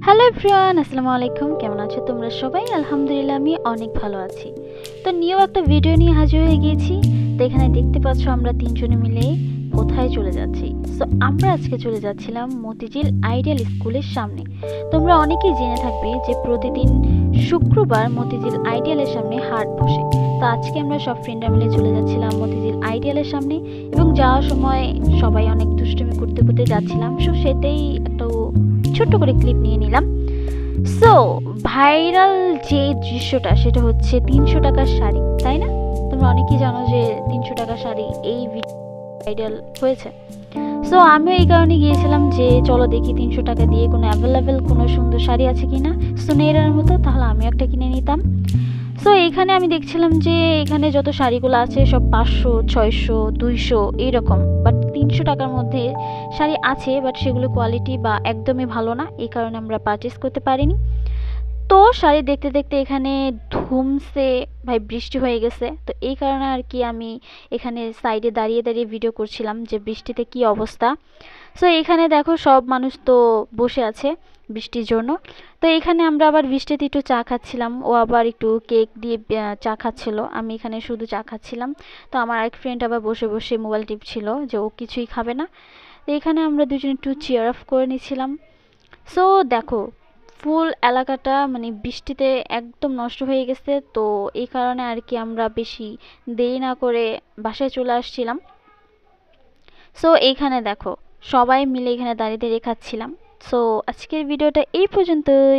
Hello everyone, আসসালামু আলাইকুম। কেমন আছো তোমরা সবাই? আলহামদুলিল্লাহ আমি অনেক ভালো আছি। তো নিয়েও একটা ভিডিও নিয়ে হাজির হয়ে গিয়েছি। তো এখানে দেখতে পাচ্ছ আমরা তিনজনে মিলে কোথায় চলে যাচ্ছি। সো আমরা আজকে চলে যাচ্ছিলাম মতিঝিল আইডিয়াল স্কুলের সামনে। তোমরা অনেকেই জেনে থাকবে যে প্রতিদিন শুক্রবার মতিঝিল আইডিয়ালের সামনে হাট বসে। তো আজকে আমরা সব ফ্রেন্ডরা মিলে চলে যাচ্ছিলাম মতিঝিল আইডিয়ালের সামনে এবং যাওয়ার সময় সবাই অনেক দুষ্টুমি করতে করতে যাচ্ছিলাম। সো সেটাই একটা ছোট্ট করে ক্লিপ নিয়ে নিলাম। সো ভাইরাল যে দৃশ্যটা সেটা হচ্ছে 300 টাকার শাড়ি, তাই না? তোমরা অনেকেই জানো যে 300 টাকার শাড়ি এই ভাইরাল হয়েছে। সো আমিও এই কারণে গিয়েছিলাম যে চলো দেখি 300 টাকা দিয়ে কোনো অ্যাভেলেবেল কোনো সুন্দর শাড়ি আছে কিনা, সুনেরার মতো, তাহলে আমিও একটা কিনে নিতাম। সো এখানে আমি দেখছিলাম যে এখানে যত শাড়িগুলো আছে সব 500, 600, 200 এইরকম, বাট 300 টাকার মধ্যে শাড়ি আছে, বাট সেগুলো কোয়ালিটি বা একদমই ভালো না, এই কারণে আমরা পারচেস করতে পারিনি। তো শাড়ি দেখতে দেখতে এখানে ধুমসে ভাই বৃষ্টি হয়ে গেছে। তো এই কারণে আর কি আমি এখানে সাইডে দাঁড়িয়ে দাঁড়িয়ে ভিডিও করছিলাম যে বৃষ্টিতে কি অবস্থা। সো এখানে দেখো সব মানুষ তো বসে আছে বৃষ্টির জন্য। তো এখানে আমরা আবার বৃষ্টিতে একটু চা খাচ্ছিলাম, ও আবার একটু কেক দিয়ে চা খাচ্ছিল, আমি এখানে শুধু চা খাচ্ছিলাম। তো আমার আরেক ফ্রেন্ড আবার বসে বসে মোবাইল টিপছিল যে ও কিছুই খাবে না। তো এখানে আমরা দুজন একটু চিয়ার আপ করে নিচ্ছিলাম। সো দেখো ফুল এলাকাটা মানে বৃষ্টিতে একদম নষ্ট হয়ে গেছে। তো এই কারণে আর কি আমরা বেশি দেরি না করে বাসায় চলে আসছিলাম। সো এইখানে দেখো সবাই মিলে এখানে দাঁড়িয়ে দাঁড়িয়ে খাচ্ছিলাম। সো আজকের ভিডিওটা এই পর্যন্তই।